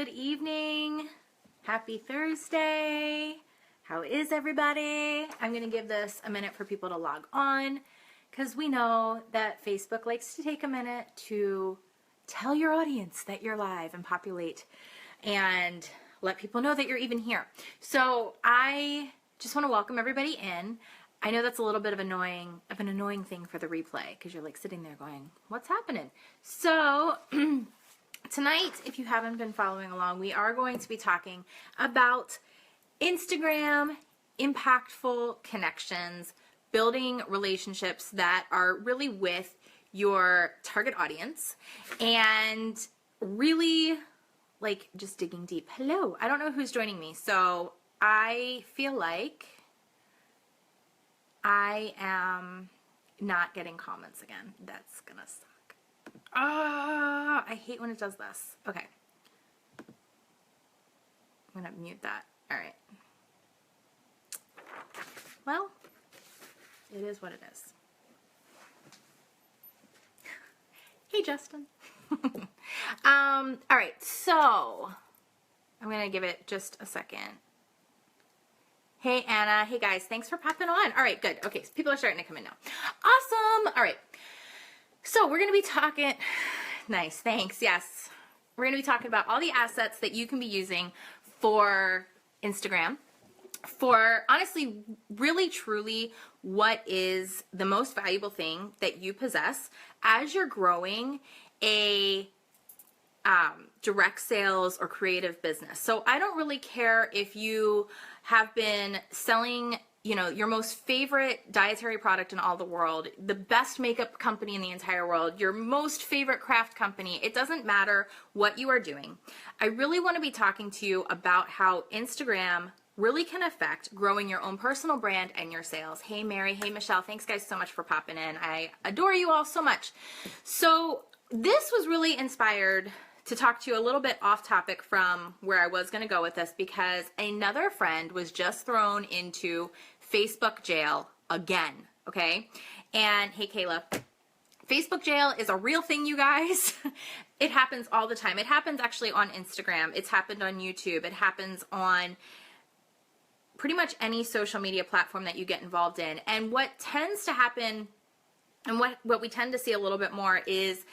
Good evening. Happy Thursday. How is everybody? I'm going to give this a minute for people to log on because we know that Facebook likes to take a minute to tell your audience that you're live and populate and let people know that you're even here. So I just want to welcome everybody in. I know that's a little bit of an annoying thing for the replay because you're like sitting there going, what's happening? So tonight, if you haven't been following along, we are going to be talking about Instagram, impactful connections, building relationships that are really with your target audience, and really like just digging deep. Hello, I don't know who's joining me, so I feel like I am not getting comments again. That's gonna suck. I hate when it does this. Okay. I'm gonna mute that. All right. Well, it is what it is. Hey, Justin. All right, so I'm gonna give it just a second. Hey, Anna. Hey, guys. Thanks for popping on. All right, good. Okay, so people are starting to come in now. Awesome. All right. So we're going to be talking, nice, thanks, yes. We're going to be talking about all the assets that you can be using for Instagram, for honestly, really, truly, what is the most valuable thing that you possess as you're growing a direct sales or creative business. So I don't really care if you have been selling, you know, your most favorite dietary product in all the world, the best makeup company in the entire world, your most favorite craft company. It doesn't matter what you are doing. I really want to be talking to you about how Instagram really can affect growing your own personal brand and your sales. Hey, Mary. Hey, Michelle. Thanks, guys, so much for popping in. I adore you all so much. So this was really inspired to talk to you a little bit off topic from where I was going to go with this, because another friend was just thrown into Facebook jail again, okay? And hey, Kayla, Facebook jail is a real thing, you guys. It happens all the time. It happens actually on Instagram. It's happened on YouTube. It happens on pretty much any social media platform that you get involved in. And what tends to happen, and what we tend to see a little bit more, is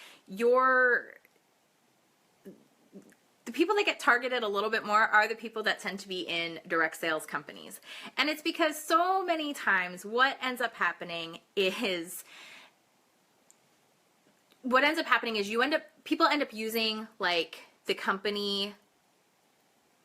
the people that get targeted a little bit more are the people that tend to be in direct sales companies. And it's because so many times what ends up happening is people end up using like the company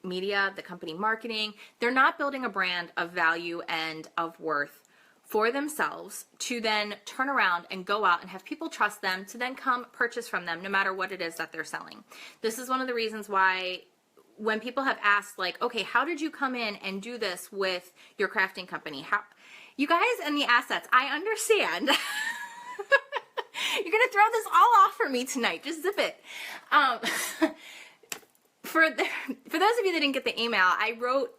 media, the company marketing. They're not building a brand of value and of worth for themselves to then turn around and go out and have people trust them to then come purchase from them no matter what it is that they're selling. This is one of the reasons why when people have asked, like, okay, how did you come in and do this with your crafting company? How, you guys and the assets, I understand. You're going to throw this all off for me tonight. Just zip it. For those of you that didn't get the email, I wrote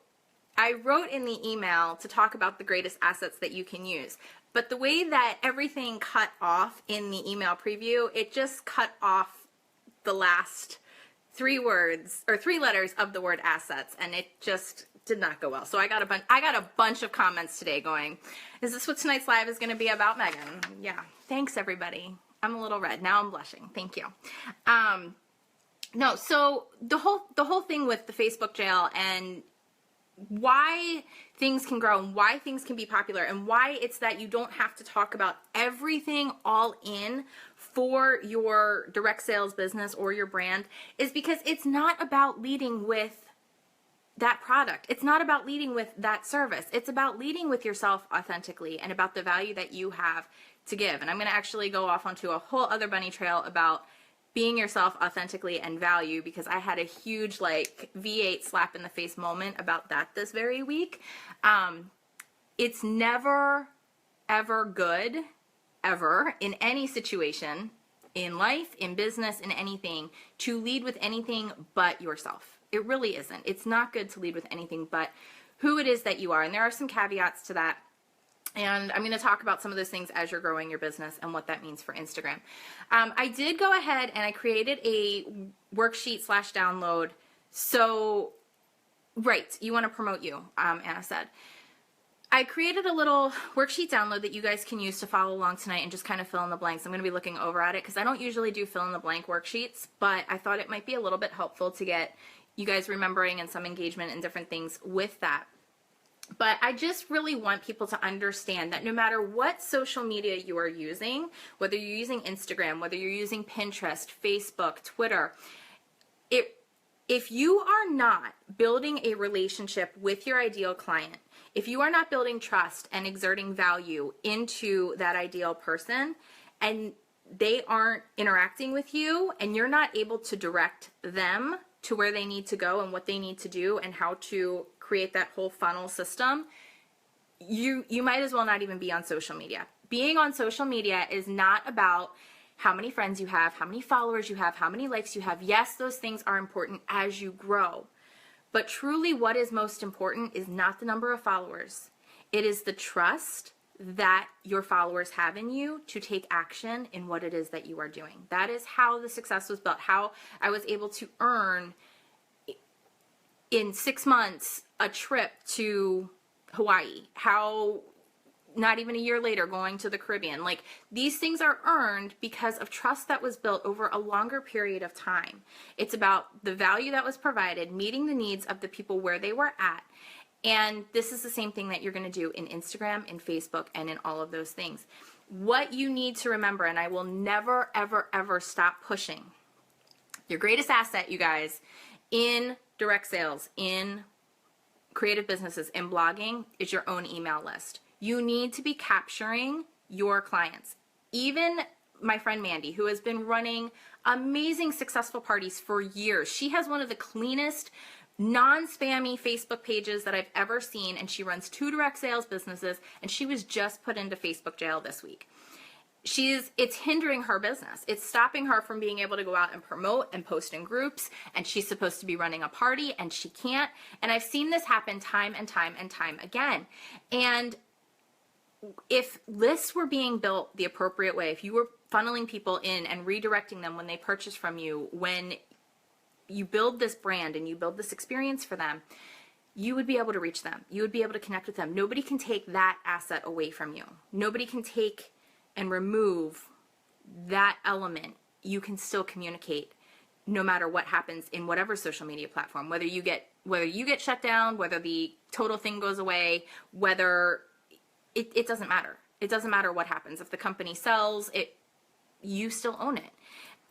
in the email to talk about the greatest assets that you can use. But the way that everything cut off in the email preview, it just cut off the last three letters of the word assets, and it just did not go well. So I got a bunch of comments today going, is this what tonight's live is going to be about, Megan? Yeah. Thanks, everybody. I'm a little red. Now I'm blushing. Thank you. No, so the whole thing with the Facebook jail and why things can grow and why things can be popular and why it's that you don't have to talk about everything all in for your direct sales business or your brand is because it's not about leading with that product. It's not about leading with that service. It's about leading with yourself authentically and about the value that you have to give. And I'm going to actually go off onto a whole other bunny trail about being yourself authentically and value, because I had a huge like V8 slap in the face moment about that this very week. It's never, ever good, ever, in any situation, in life, in business, in anything, to lead with anything but yourself. It really isn't. It's not good to lead with anything but who it is that you are. And there are some caveats to that. And I'm going to talk about some of those things as you're growing your business and what that means for Instagram. I did go ahead and I created a worksheet / download So, right, you want to promote you, Anna said. I created a little worksheet download that you guys can use to follow along tonight and just kind of fill in the blanks. I'm going to be looking over at it because I don't usually do fill in the blank worksheets, but I thought it might be a little bit helpful to get you guys remembering and some engagement and different things with that. But I just really want people to understand that no matter what social media you are using, whether you're using Instagram, whether you're using Pinterest, Facebook, Twitter, if you are not building a relationship with your ideal client, if you are not building trust and exerting value into that ideal person, and they aren't interacting with you, and you're not able to direct them to where they need to go and what they need to do and how to create that whole funnel system, you might as well not even be on social media. Being on social media is not about how many friends you have, how many followers you have, how many likes you have. Yes, those things are important as you grow. But truly what is most important is not the number of followers. It is the trust that your followers have in you to take action in what it is that you are doing. That is how the success was built, how I was able to earn in 6 months a trip to Hawaii, how not even a year later going to the Caribbean. Like, these things are earned because of trust that was built over a longer period of time. It's about the value that was provided, meeting the needs of the people where they were at. And this is the same thing that you're going to do in Instagram, in Facebook, and in all of those things. What you need to remember, and I will never, ever, ever stop pushing, your greatest asset, you guys, in direct sales, in creative businesses, in blogging, is your own email list. You need to be capturing your clients. Even my friend Mandy, who has been running amazing successful parties for years, she has one of the cleanest, non-spammy Facebook pages that I've ever seen, and she runs 2 direct sales businesses, and she was just put into Facebook jail this week. It's hindering her business. It's stopping her from being able to go out and promote and post in groups, and she's supposed to be running a party and she can't. And I've seen this happen time and time and time again. And if lists were being built the appropriate way, if you were funneling people in and redirecting them when they purchase from you, when you build this brand and you build this experience for them, you would be able to reach them. You would be able to connect with them. Nobody can take that asset away from you. Nobody can take and remove that element. You can still communicate no matter what happens in whatever social media platform, whether you get shut down, whether the total thing goes away, whether it doesn't matter. It doesn't matter what happens. If the company sells it, you still own it.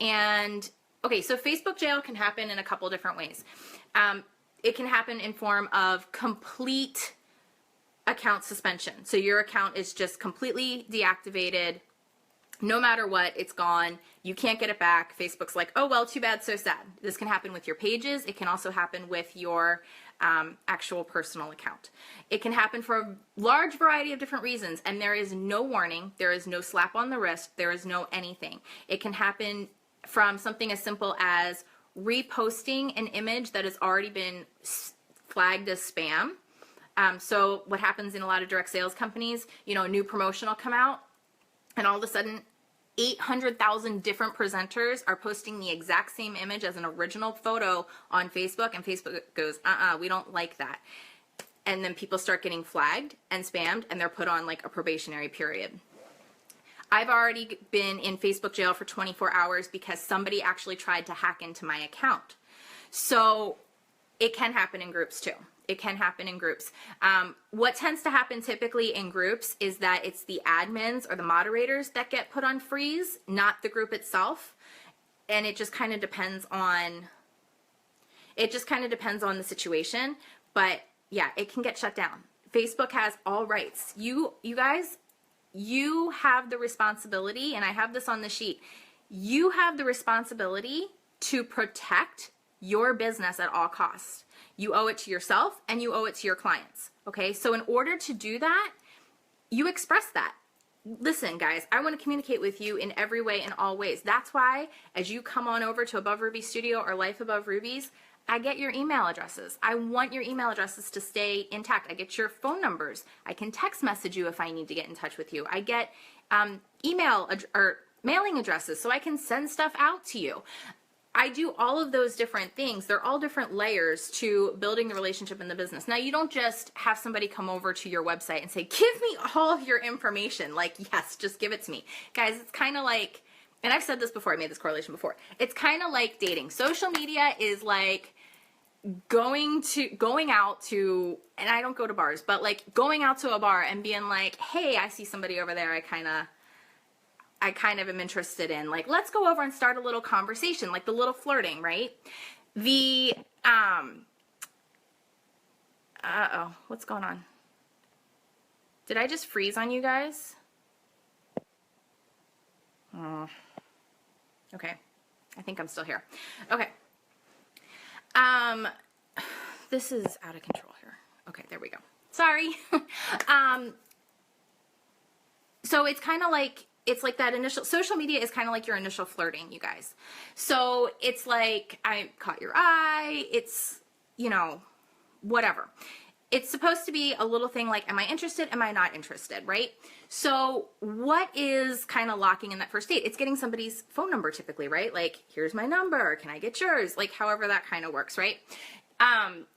And okay, so Facebook jail can happen in a couple different ways. It can happen in form of complete account suspension. So your account is just completely deactivated. No matter what, it's gone. You can't get it back. Facebook's like, oh, well, too bad, so sad. This can happen with your pages. It can also happen with your actual personal account. It can happen for a large variety of different reasons, and there is no warning. There is no slap on the wrist. There is no anything. It can happen from something as simple as reposting an image that has already been flagged as spam. So what happens in a lot of direct sales companies, a new promotion will come out, and all of a sudden 800,000 different presenters are posting the exact same image as an original photo on Facebook, and Facebook goes, we don't like that. And then people start getting flagged and spammed, and they're put on like a probationary period. I've already been in Facebook jail for 24 hours because somebody actually tried to hack into my account. So it can happen in groups too. It can happen in groups. What tends to happen typically in groups is that it's the admins or the moderators that get put on freeze, not the group itself. And it just kind of depends on, the situation. But yeah, it can get shut down. Facebook has all rights. You guys, you have the responsibility, and I have this on the sheet, you have the responsibility to protect your business at all costs. You owe it to yourself and you owe it to your clients. Okay, so in order to do that, you express that. Listen, guys, I want to communicate with you in every way, in all ways. That's why as you come on over to Above Ruby Studio or Life Above Rubies, I get your email addresses. I want your email addresses to stay intact. I get your phone numbers. I can text message you if I need to get in touch with you. I get email or mailing addresses so I can send stuff out to you. I do all of those different things. They're all different layers to building the relationship in the business. Now, you don't just have somebody come over to your website and say, give me all of your information. Like, yes, just give it to me. Guys, it's kind of like, and I've said this before, I made this correlation before. It's kind of like dating. Social media is like going out to, and I don't go to bars, but like going out to a bar and being like, hey, I see somebody over there I kind of am interested in. Like, let's go over and start a little conversation, like the little flirting, right? The, uh-oh, what's going on? Did I just freeze on you guys? Oh. Okay, I think I'm still here. Okay. This is out of control here. Okay, there we go. Sorry. So it's kind of like, it's like that initial, social media is kind of like your initial flirting, you guys. So it's like, I caught your eye, it's, you know, whatever. It's supposed to be a little thing like, am I interested? Am I not interested? Right? So what is kind of locking in that first date? It's getting somebody's phone number typically, right? Like, here's my number. Can I get yours? Like, however that kind of works, right?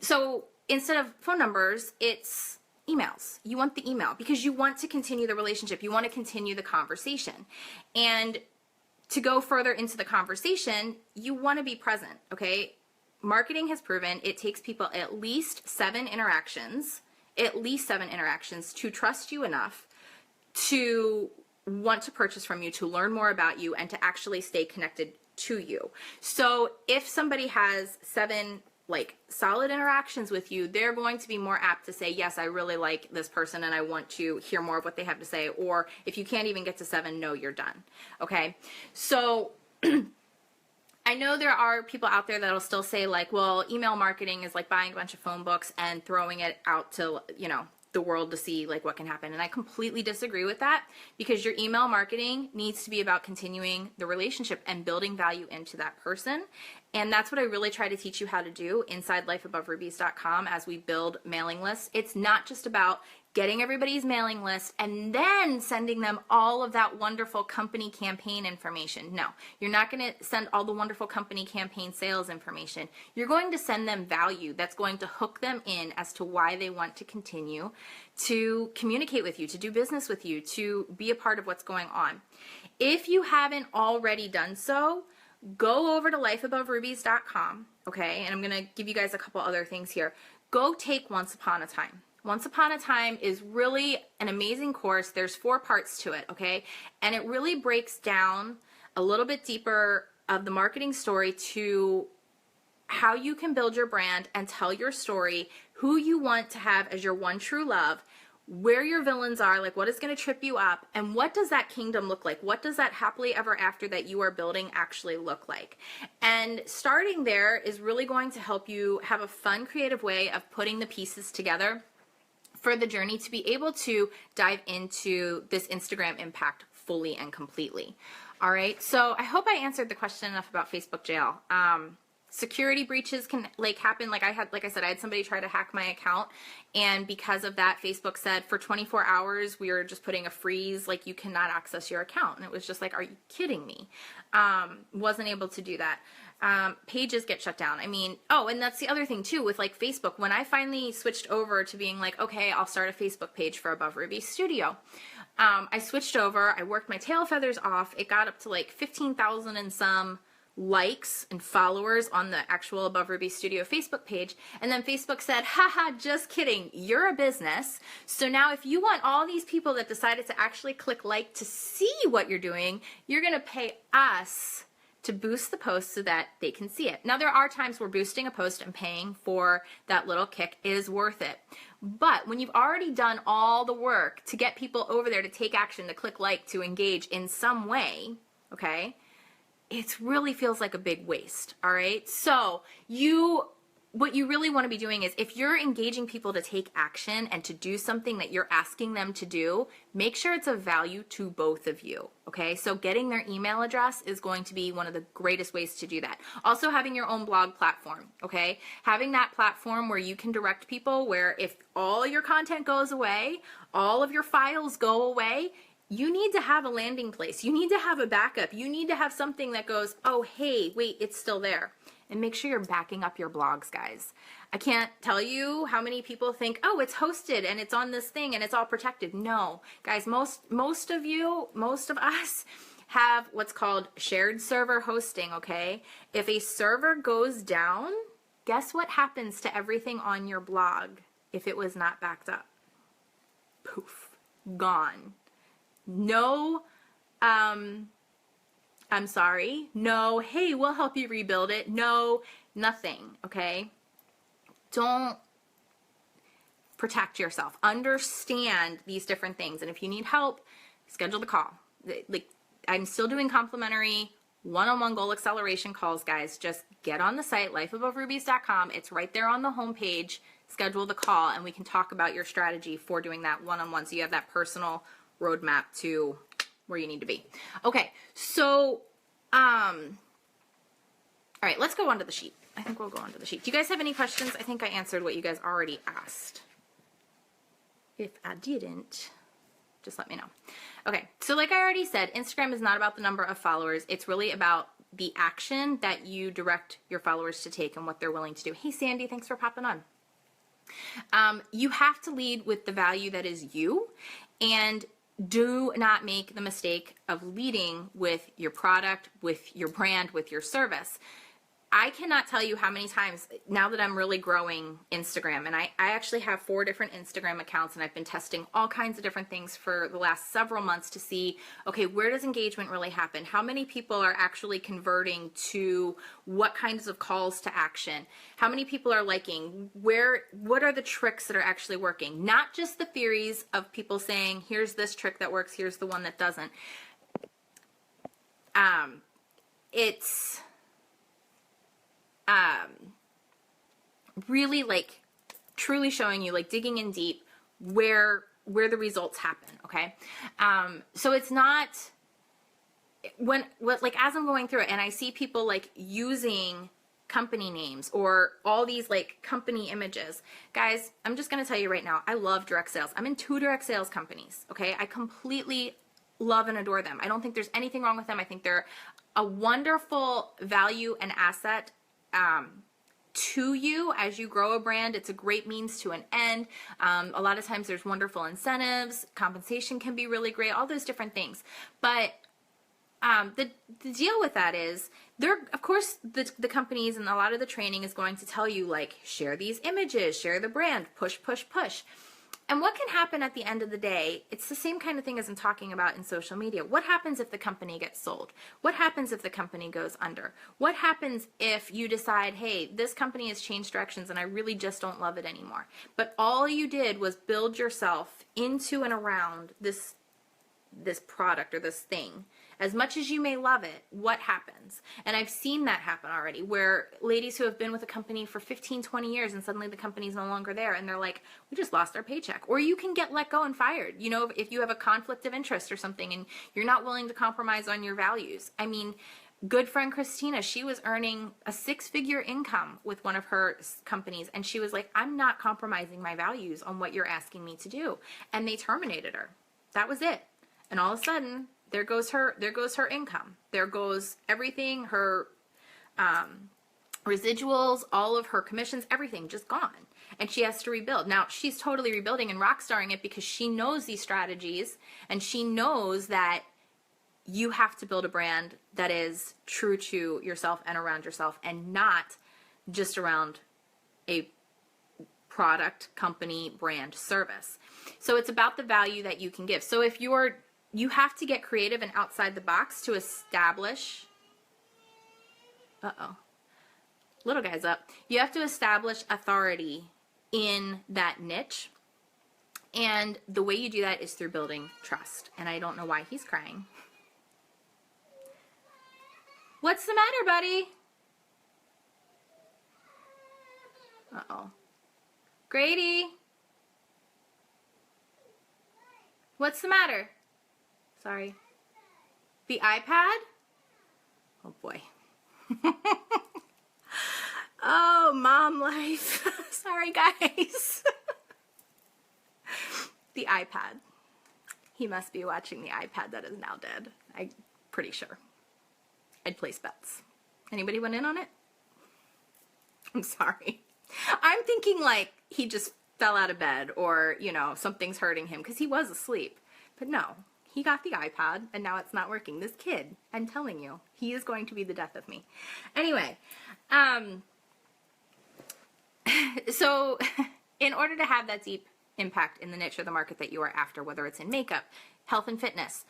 So instead of phone numbers, it's emails. You want the email because you want to continue the relationship. You want to continue the conversation. And to go further into the conversation, you want to be present, okay? Marketing has proven it takes people at least 7 interactions to trust you enough to want to purchase from you, to learn more about you, and to actually stay connected to you. So if somebody has 7 like solid interactions with you, they're going to be more apt to say, yes, I really like this person and I want to hear more of what they have to say. Or if you can't even get to 7, no, you're done. Okay. So I know there are people out there that'll still say like, well, email marketing is like buying a bunch of phone books and throwing it out to, you know, the world to see like what can happen. And I completely disagree with that, because your email marketing needs to be about continuing the relationship and building value into that person. And that's what I really try to teach you how to do inside lifeaboverubies.com as we build mailing lists. It's not just about getting everybody's mailing list and then sending them all of that wonderful company campaign information. No, you're not going to send all the wonderful company campaign sales information. You're going to send them value that's going to hook them in as to why they want to continue to communicate with you, to do business with you, to be a part of what's going on. If you haven't already done so, go over to lifeaboverubies.com, okay? And I'm going to give you guys a couple other things here. Go take Once Upon a Time. Once Upon a Time is really an amazing course. There's 4 parts to it, okay? And it really breaks down a little bit deeper of the marketing story to how you can build your brand and tell your story, who you want to have as your one true love, where your villains are, like what is going to trip you up, and what does that kingdom look like? What does that happily ever after that you are building actually look like? And starting there is really going to help you have a fun, creative way of putting the pieces together for the journey to be able to dive into this Instagram impact fully and completely. All right, so I hope I answered the question enough about Facebook jail. Security breaches can like happen. Like I said, I had somebody try to hack my account, and because of that, Facebook said for 24 hours we were just putting a freeze, like you cannot access your account. And it was just like, are you kidding me? Wasn't able to do that. Pages get shut down. I mean, oh, and that's the other thing too with like Facebook. When I finally switched over to being like, okay, I'll start a Facebook page for Above Ruby Studio. I switched over, I worked my tail feathers off. It got up to like 15,000 and some likes and followers on the actual Above Ruby Studio Facebook page. And then Facebook said, haha, just kidding. You're a business. So now if you want all these people that decided to actually click like to see what you're doing, you're going to pay us to boost the post so that they can see it. Now there are times where boosting a post and paying for that little kick is worth it. But when you've already done all the work to get people over there to take action, to click like, to engage in some way, okay, it really feels like a big waste, all right? So what you really want to be doing is if you're engaging people to take action and to do something that you're asking them to do, make sure it's of value to both of you, okay? So getting their email address is going to be one of the greatest ways to do that. Also having your own blog platform, okay? Having that platform where you can direct people, where if all your content goes away, all of your files go away, you need to have a landing place. You need to have a backup. You need to have something that goes, oh, hey, wait, it's still there. And make sure you're backing up your blogs, guys. I can't tell you how many people think, oh, it's hosted and it's on this thing and it's all protected. No, guys, most of us have what's called shared server hosting, okay? If a server goes down, guess what happens to everything on your blog if it was not backed up? Poof, gone. No, I'm sorry. No, hey, we'll help you rebuild it. No, nothing, okay? Don't protect yourself. Understand these different things. And if you need help, schedule the call. Like, I'm still doing complimentary one-on-one goal acceleration calls, guys. Just get on the site, lifeaboverubies.com. It's right there on the homepage. Schedule the call, and we can talk about your strategy for doing that one-on-one so you have that personal roadmap to where you need to be. Okay, so, all right, let's go on to the sheet. I think we'll go on to the sheet. Do you guys have any questions? I think I answered what you guys already asked. If I didn't, just let me know. Okay, so like I already said, Instagram is not about the number of followers. It's really about the action that you direct your followers to take and what they're willing to do. Hey, Sandy, thanks for popping on. You have to lead with the value that is you, and do not make the mistake of leading with your product, with your brand, with your service. I cannot tell you how many times, now that I'm really growing Instagram, and I actually have 4 different Instagram accounts, and I've been testing all kinds of different things for the last several months to see, okay, where does engagement really happen? How many people are actually converting to what kinds of calls to action? How many people are liking? What are the tricks that are actually working? Not just the theories of people saying, here's this trick that works, here's the one that doesn't. It's really like truly showing you, like digging in deep where the results happen. Okay. So it's not like as I'm going through it and I see people like using company names or all these like company images, guys, I'm just going to tell you right now, I love direct sales. I'm in 2 direct sales companies. Okay. I completely love and adore them. I don't think there's anything wrong with them. I think they're a wonderful value and asset to you as you grow a brand. It's a great means to an end. A lot of times there's wonderful incentives, compensation can be really great, all those different things. But the deal with that is, of course, the companies and a lot of the training is going to tell you, like, share these images, share the brand, push, push, push. And what can happen at the end of the day, it's the same kind of thing as I'm talking about in social media. What happens if the company gets sold? What happens if the company goes under? What happens if you decide, hey, this company has changed directions and I really just don't love it anymore? But all you did was build yourself into and around this product or this thing. As much as you may love it, what happens? And I've seen that happen already, where ladies who have been with a company for 15, 20 years and suddenly the company's no longer there and they're like, we just lost our paycheck. Or you can get let go and fired. You know, if you have a conflict of interest or something and you're not willing to compromise on your values. I mean, good friend Christina, she was earning a 6-figure income with one of her companies, and she was like, I'm not compromising my values on what you're asking me to do. And they terminated her. That was it. And all of a sudden, there goes her income. There goes everything, her residuals, all of her commissions, everything just gone. And she has to rebuild. Now, she's totally rebuilding and rock starring it because she knows these strategies and she knows that you have to build a brand that is true to yourself and around yourself and not just around a product, company, brand, service. So it's about the value that you can give. So if you have to get creative and outside the box to establish, little guy's up. You have to establish authority in that niche. And the way you do that is through building trust. And I don't know why he's crying. What's the matter, buddy? Grady? What's the matter? Sorry. The iPad? Oh boy. Oh, mom life. Sorry, guys. The iPad. He must be watching the iPad that is now dead. I'm pretty sure. I'd place bets. Anybody went in on it? I'm sorry. I'm thinking like he just fell out of bed or, you know, something's hurting him because he was asleep. But no, he got the iPad and now it's not working. This kid, I'm telling you, he is going to be the death of me. Anyway, so in order to have that deep impact in the niche or the market that you are after, whether it's in makeup, health and fitness,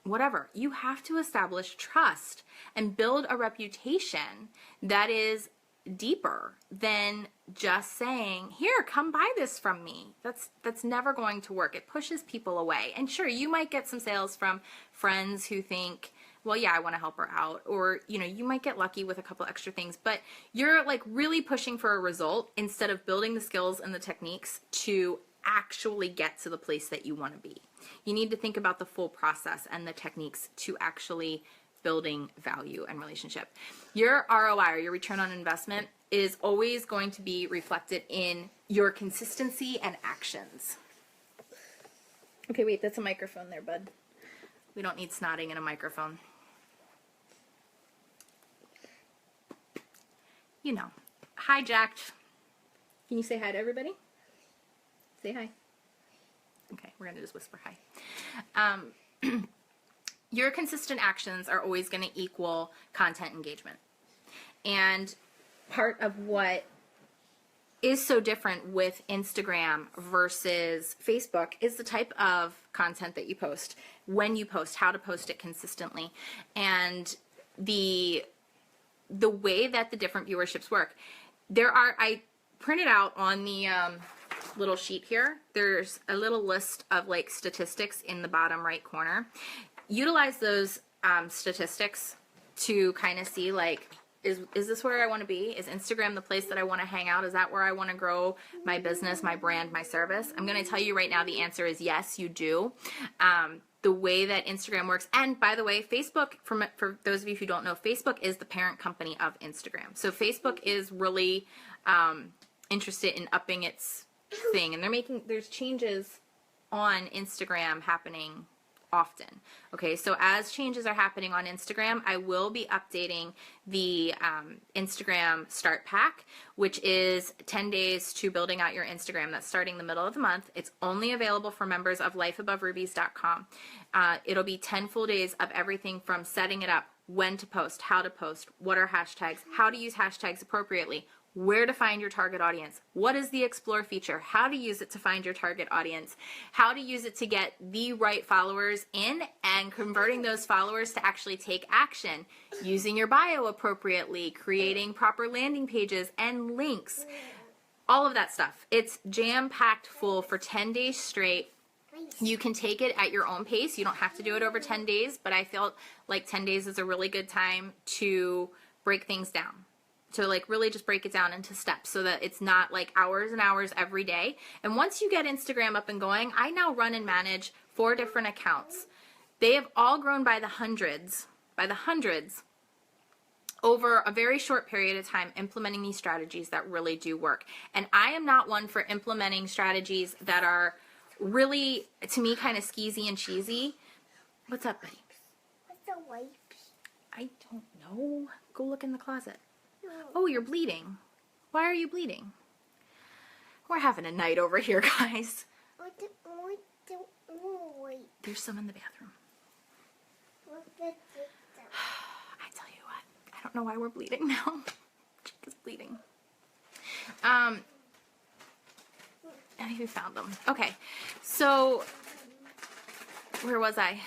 whatever, you have to establish trust and build a reputation that is deeper than just saying, here, come buy this from me. That's never going to work. It pushes people away. And sure, you might get some sales from friends who think, well, yeah, I want to help her out. Or, you know, you might get lucky with a couple extra things, but you're like really pushing for a result instead of building the skills and the techniques to actually get to the place that you want to be. You need to think about the full process and the techniques to actually building value and relationship. Your ROI, or your return on investment, is always going to be reflected in your consistency and actions. Okay, wait, that's a microphone there, bud. We don't need snotting in a microphone. You know, hijacked. Can you say hi to everybody? Say hi. Okay, we're gonna just whisper hi. Your consistent actions are always going to equal content engagement. And part of what is so different with Instagram versus Facebook is the type of content that you post, when you post, how to post it consistently, and the way that the different viewerships work. I printed out on the little sheet here, there's a little list of like statistics in the bottom right corner. Utilize those statistics to kind of see, like, is this where I want to be? Is Instagram the place that I want to hang out? Is that where I want to grow my business, my brand, my service? I'm going to tell you right now the answer is yes, you do. The way that Instagram works, and by the way, Facebook, for those of you who don't know, Facebook is the parent company of Instagram. So Facebook is really interested in upping its thing, and there's changes on Instagram happening often. Okay, so as changes are happening on Instagram, I will be updating the Instagram Start Pack, which is 10 days to building out your Instagram. That's starting the middle of the month. It's only available for members of lifeaboverubies.com. It'll be 10 full days of everything from setting it up, when to post, how to post, what are hashtags, how to use hashtags appropriately, where to find your target audience, what is the explore feature, how to use it to find your target audience, how to use it to get the right followers in, and converting those followers to actually take action, using your bio appropriately, creating proper landing pages and links, all of that stuff. It's jam-packed full for 10 days straight. You can take it at your own pace. You don't have to do it over 10 days, but I felt like 10 days is a really good time to break things down. To like really just break it down into steps so that it's not like hours and hours every day. And once you get Instagram up and going, I now run and manage 4 different accounts. They have all grown by the hundreds over a very short period of time, implementing these strategies that really do work. And I am not one for implementing strategies that are really, to me, kind of skeezy and cheesy. What's up, buddy? What's the wipes? I don't know. Go look in the closet. Oh, you're bleeding. Why are you bleeding? We're having a night over here, guys. There's some in the bathroom. I tell you what, I don't know why we're bleeding now. Jake is bleeding. I think we found them. Okay, so where was I?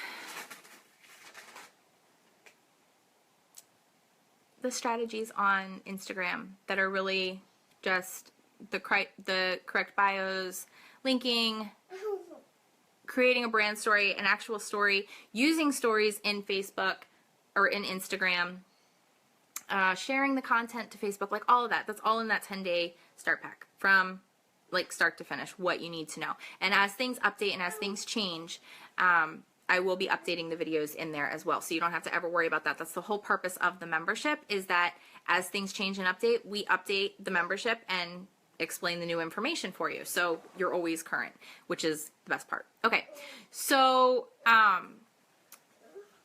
The strategies on Instagram that are really just the correct bios, linking, creating a brand story, an actual story, using stories in Facebook or in Instagram, sharing the content to Facebook, like all of that. That's all in that 10-day start pack from like start to finish, what you need to know. And as things update and as things change, I will be updating the videos in there as well, so you don't have to ever worry about that. That's the whole purpose of the membership, is that as things change and update, we update the membership and explain the new information for you. So you're always current, which is the best part. Okay. So,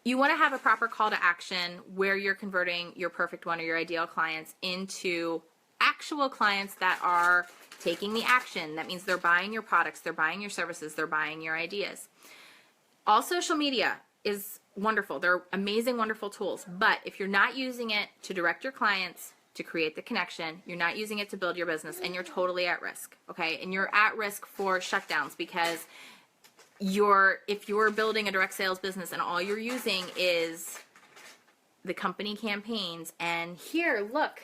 you want to have a proper call to action where you're converting your perfect one or your ideal clients into actual clients that are taking the action. That means they're buying your products, they're buying your services, they're buying your ideas. All social media is wonderful. They're amazing, wonderful tools. But if you're not using it to direct your clients, to create the connection, you're not using it to build your business, and you're totally at risk, okay? And you're at risk for shutdowns because if you're building a direct sales business and all you're using is the company campaigns and here, look,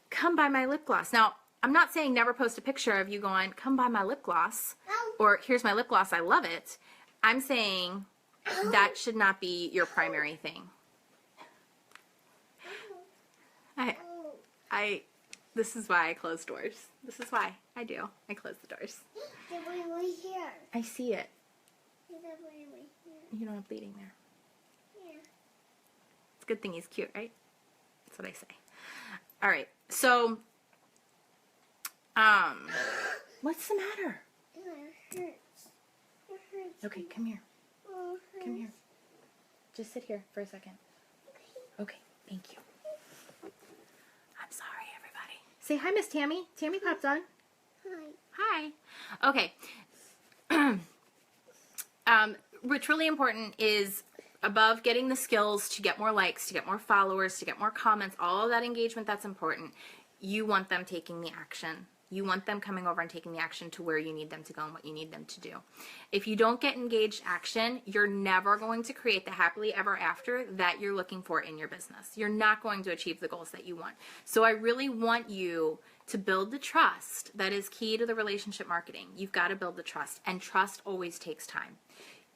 come buy my lip gloss. Now, I'm not saying never post a picture of you going, come buy my lip gloss, or here's my lip gloss, I love it. I'm saying that should not be your primary thing. This is why I close doors. This is why I do. I close the doors. Here. I see it. Here. You don't have bleeding there. Yeah. It's a good thing he's cute, right? That's what I say. All right. So, what's the matter? It hurts. It hurts. Okay, come here. Oh, it Come here. hurts. Just sit here for a second. Okay, thank you. I'm sorry, everybody. Say hi, Miss Tammy. Tammy popped on. Hi. Hi. Okay. What's really important is above getting the skills to get more likes, to get more followers, to get more comments, all of that engagement that's important, you want them taking the action. You want them coming over and taking the action to where you need them to go and what you need them to do. If you don't get engaged action, you're never going to create the happily ever after that you're looking for in your business. You're not going to achieve the goals that you want. So I really want you to build the trust that is key to the relationship marketing. You've got to build the trust, and trust always takes time.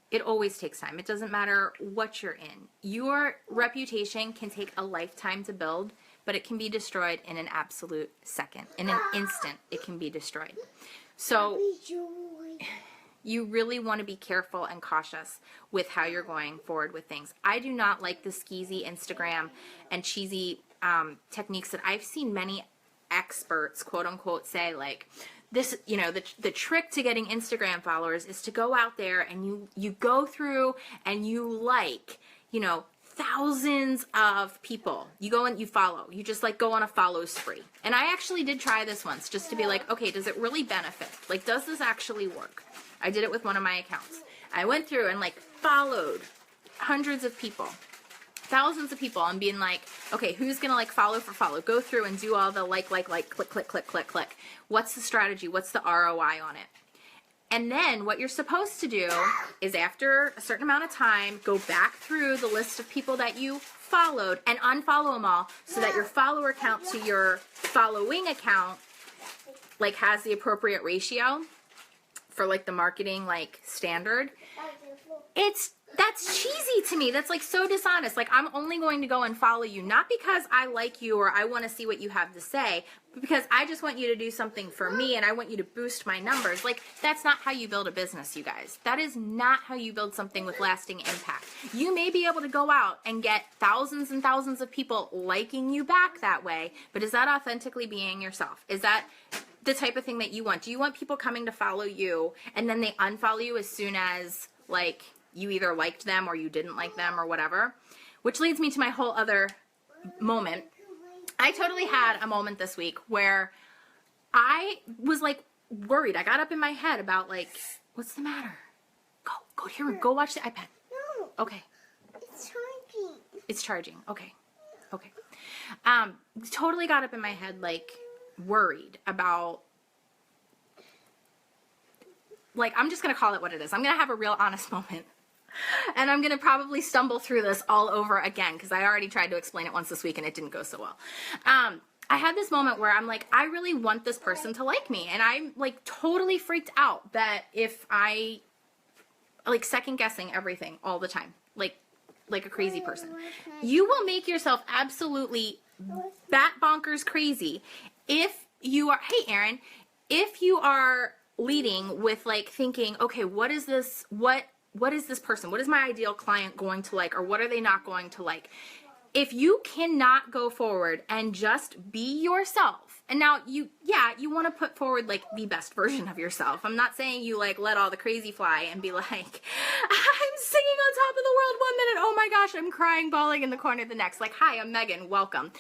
It always takes time. It doesn't matter what you're in. Your reputation can take a lifetime to build, but it can be destroyed in an absolute second. In an instant, it can be destroyed. So you really want to be careful and cautious with how you're going forward with things. I do not like the skeezy Instagram and cheesy techniques that I've seen many experts, quote unquote, say, like, this, you know, the trick to getting Instagram followers is to go out there and you go through and you like, you know, thousands of people. You go and you follow. You just like go on a follow spree. And I actually did try this once just to be like, okay, does it really benefit? Like, does this actually work? I did it with one of my accounts. I went through and like followed hundreds of people, thousands of people, and being like, okay, who's gonna like follow for follow? Go through and do all the like, click, click, click, click, click. What's the strategy? What's the ROI on it? And then what you're supposed to do is after a certain amount of time, go back through the list of people that you followed and unfollow them all so that your follower count to your following account like has the appropriate ratio for like the marketing like standard. That's cheesy to me. That's like so dishonest. Like, I'm only going to go and follow you not because I like you or I want to see what you have to say, but because I just want you to do something for me and I want you to boost my numbers. Like, that's not how you build a business, you guys. That is not how you build something with lasting impact. You may be able to go out and get thousands and thousands of people liking you back that way, but is that authentically being yourself? Is that the type of thing that you want? Do you want people coming to follow you and then they unfollow you as soon as, like, you either liked them or you didn't like them or whatever? Which leads me to my whole other moment. I totally had a moment this week where I was like worried. I got up in my head about like, what's the matter? Go here, go watch the iPad. No. Okay. It's charging. It's charging. Okay. Okay. Totally got up in my head like worried about, like, I'm just going to call it what it is. I'm going to have a real honest moment. And I'm going to probably stumble through this all over again because I already tried to explain it once this week and it didn't go so well. I had this moment where I'm like, I really want this person to like me. And I'm like totally freaked out that if I like second guessing everything all the time, like a crazy person. You will make yourself absolutely bat bonkers crazy if you are, hey Aaron, if you are leading with like thinking, okay, what is this person? What is my ideal client going to like, or what are they not going to like? If you cannot go forward and just be yourself And now you want to put forward like the best version of yourself. I'm not saying you like let all the crazy fly and be like, I'm singing on top of the world 1 minute. Oh my gosh, I'm crying, bawling in the corner the next. Like, hi, I'm Megan. Welcome.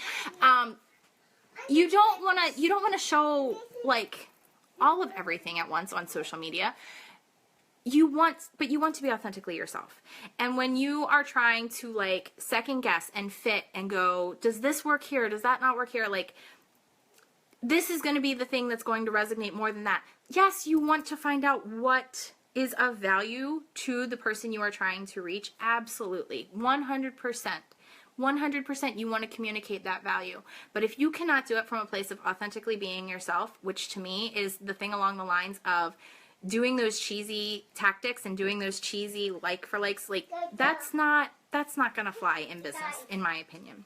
You don't want to show like all of everything at once on social media. But you want to be authentically yourself. And when you are trying to like second guess and fit and go, does this work here? Does that not work here? Like, this is going to be the thing that's going to resonate more than that. Yes, you want to find out what is of value to the person you are trying to reach. Absolutely. 100%. 100% you want to communicate that value. But if you cannot do it from a place of authentically being yourself, which to me is the thing along the lines of doing those cheesy tactics and doing those cheesy like for likes, like that's not going to fly in business, in my opinion.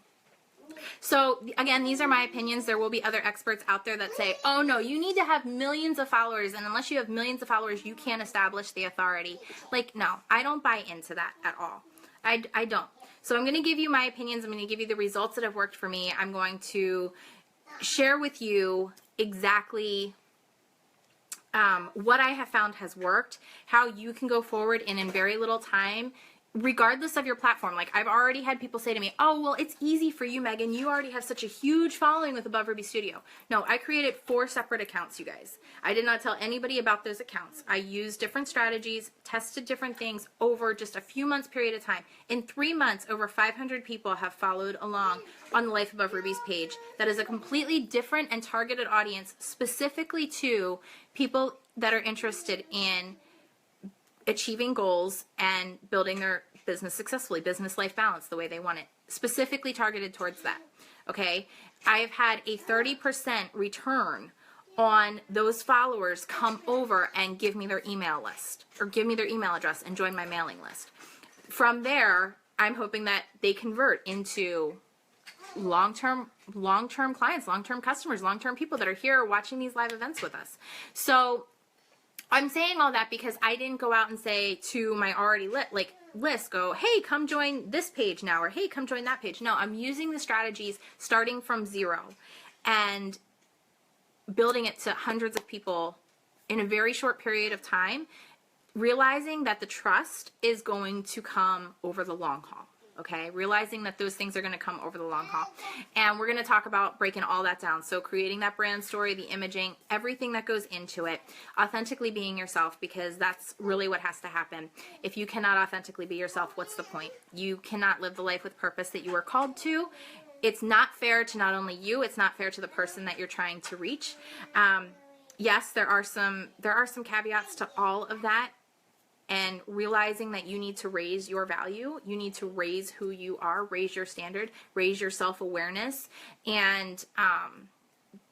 So again, these are my opinions. There will be other experts out there that say, oh no, you need to have millions of followers, and unless you have millions of followers, you can't establish the authority. Like, no, I don't buy into that at all. I don't. So I'm going to give you my opinions. I'm going to give you the results that have worked for me. I'm going to share with you exactly what I have found has worked, how you can go forward and in very little time, regardless of your platform. Like, I've already had people say to me, oh, well, it's easy for you, Megan. You already have such a huge following with Above Ruby Studio. No, I created 4 separate accounts, you guys. I did not tell anybody about those accounts. I used different strategies, tested different things over just a few months period of time. In 3 months, over 500 people have followed along on the Life Above Ruby's page. That is a completely different and targeted audience, specifically to people that are interested in achieving goals and building their business successfully, business life balance the way they want it, specifically targeted towards that. Okay, I've had a 30% return on those followers come over and give me their email list or give me their email address and join my mailing list. From there, I'm hoping that they convert into long-term clients, long-term customers, long-term people that are here watching these live events with us. So I'm saying all that because I didn't go out and say to my already list, go, hey, come join this page now, or hey, come join that page. No, I'm using the strategies starting from zero and building it to hundreds of people in a very short period of time, realizing that the trust is going to come over the long haul. Okay, realizing that those things are going to come over the long haul. And we're going to talk about breaking all that down. So creating that brand story, the imaging, everything that goes into it, authentically being yourself, because that's really what has to happen. If you cannot authentically be yourself, what's the point? You cannot live the life with purpose that you are called to. It's not fair to not only you, it's not fair to the person that you're trying to reach. Yes, there are some caveats to all of that. And realizing that you need to raise your value, you need to raise who you are, raise your standard, raise your self-awareness, and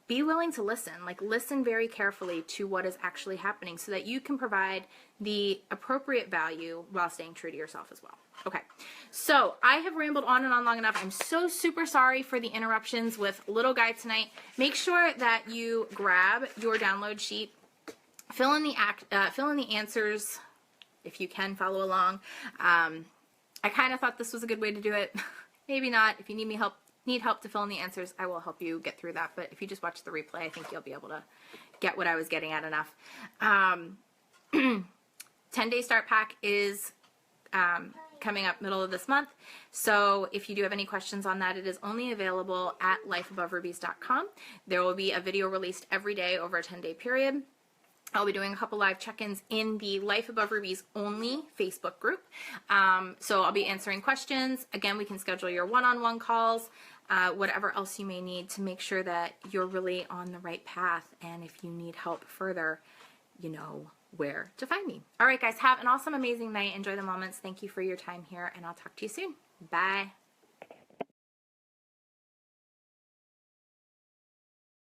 be willing to listen. Like, listen very carefully to what is actually happening so that you can provide the appropriate value while staying true to yourself as well. Okay, so I have rambled on and on long enough. I'm so super sorry for the interruptions with little guy tonight. Make sure that you grab your download sheet, fill in the answers. If you can follow along. I kind of thought this was a good way to do it. Maybe not. If you need help to fill in the answers, I will help you get through that. But if you just watch the replay, I think you'll be able to get what I was getting at enough. 10-day start pack is coming up middle of this month. So if you do have any questions on that, it is only available at lifeaboverubies.com. There will be a video released every day over a 10-day period. I'll be doing a couple live check-ins in the Life Above Rubies only Facebook group. So I'll be answering questions. Again, we can schedule your one-on-one calls, whatever else you may need to make sure that you're really on the right path. And if you need help further, you know where to find me. All right, guys, have an awesome, amazing night. Enjoy the moments. Thank you for your time here, and I'll talk to you soon. Bye.